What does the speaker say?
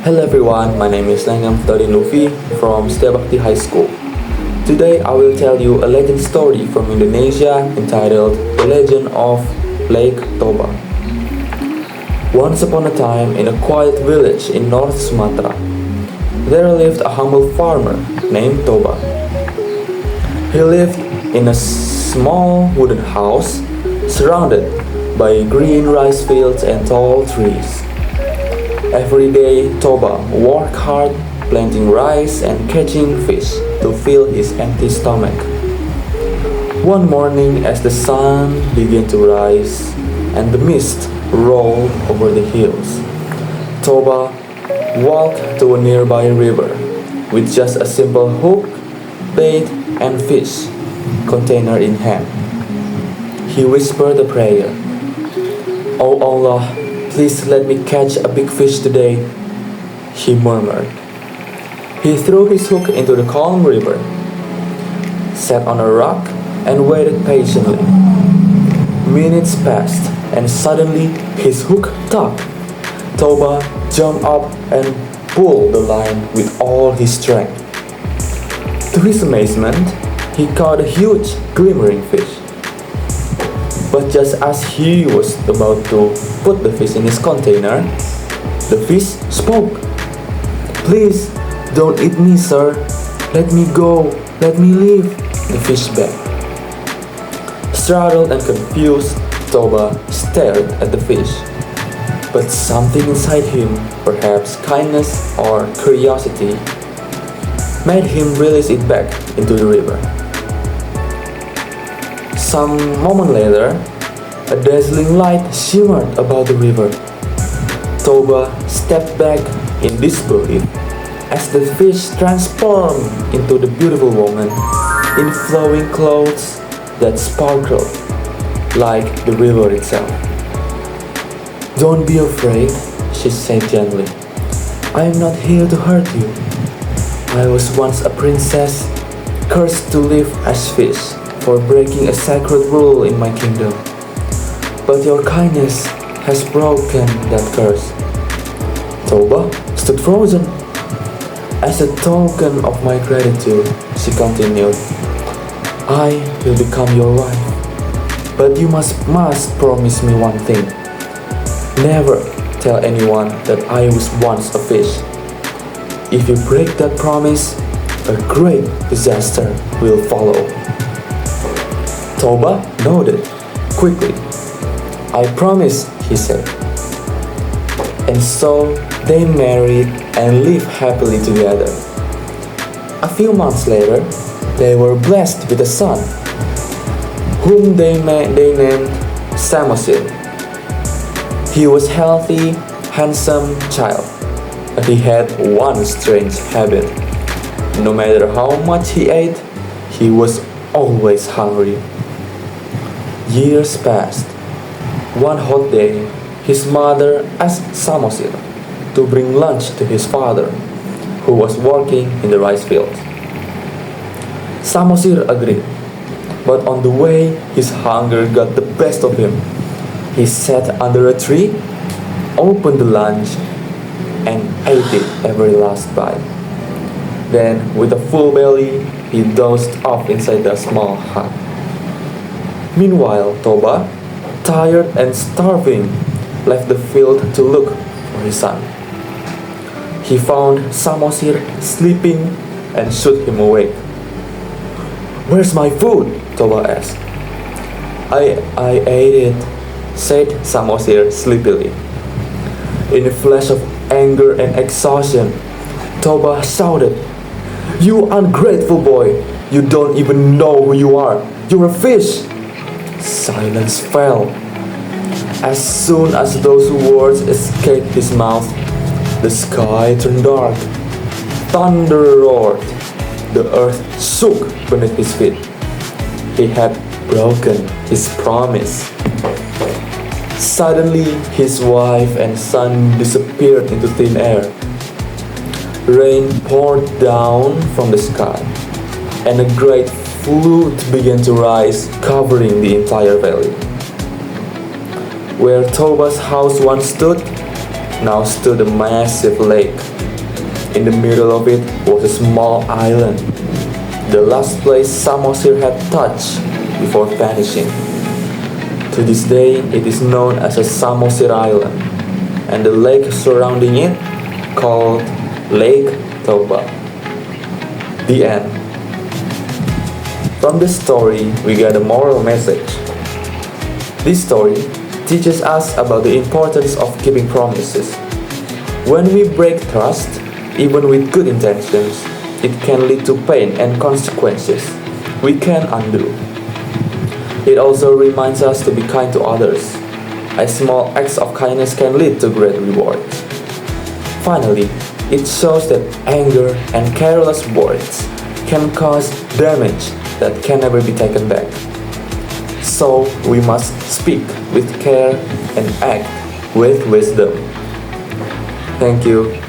Hello everyone, my name is Lengga Luffi from Miftahudin High School. Today I will tell you a legend story from Indonesia entitled The Legend of Lake Toba. Once upon a time, in a quiet village in North Sumatra, there lived a humble farmer named Toba. He lived in a small wooden house surrounded by green rice fields and tall trees. Every day, Toba worked hard planting rice and catching fish to fill his empty stomach. One morning, as the sun began to rise and the mist rolled over the hills, Toba walked to a nearby river with just a simple hook, bait, and fish container in hand. He whispered a prayer. "Oh Allah, please let me catch a big fish today," he murmured. He threw his hook into the calm river, sat on a rock, and waited patiently. Minutes passed, and suddenly his hook tugged. Toba jumped up and pulled the line with all his strength. To his amazement, he caught a huge, glimmering fish. But just as he was about to put the fish in his container, the fish spoke. "Please, don't eat me, sir. Let me go. Let me live," the fish begged. Startled and confused, Toba stared at the fish. But something inside him, perhaps kindness or curiosity, made him release it back into the river. Some moment later, a dazzling light shimmered above the river. Toba stepped back in disbelief as the fish transformed into the beautiful woman in flowing clothes that sparkled like the river itself. "Don't be afraid," she said gently. "I am not here to hurt you. I was once a princess, cursed to live as fish for breaking a sacred rule in my kingdom. But your kindness has broken that curse." Toba stood frozen. "As a token of my gratitude," she continued, "I will become your wife. But you must promise me one thing. Never tell anyone that I was once a fish. If you break that promise, a great disaster will follow." Toba nodded quickly. "I promise," he said. And so they married and lived happily together. A few months later, they were blessed with a son, whom they named Samosir. He was a healthy, handsome child, but he had one strange habit. No matter how much he ate, he was always hungry. Years passed. One hot day, his mother asked Samosir to bring lunch to his father, who was working in the rice fields. Samosir agreed, but on the way, his hunger got the best of him. He sat under a tree, opened the lunch, and ate it every last bite. Then, with a full belly, he dozed off inside the small hut. Meanwhile, Toba, tired and starving, left the field to look for his son. He found Samosir sleeping and shook him awake. "Where's my food?" Toba asked. I ate it," said Samosir sleepily. In a flash of anger and exhaustion, Toba shouted, "You ungrateful boy! You don't even know who you are! You're a fish!" Silence fell. As soon as those words escaped his mouth, the sky turned dark. Thunder roared. The earth shook beneath his feet. He had broken his promise. Suddenly, his wife and son disappeared into thin air. Rain poured down from the sky, and a great flood began to rise, covering the entire valley. Where Toba's house once stood, now stood a massive lake In the middle of it was a small island, the last place Samosir had touched before vanishing. To this day, it is known as a Samosir Island, and the lake surrounding it called Lake Toba. The end. From this story, we get a moral message. This story teaches us about the importance of keeping promises. When we break trust, even with good intentions, it can lead to pain and consequences we can undo. It also reminds us to be kind to others, as small acts of kindness can lead to great rewards. Finally, it shows that anger and careless words can cause damage that can never be taken back. So we must speak with care and act with wisdom. Thank you.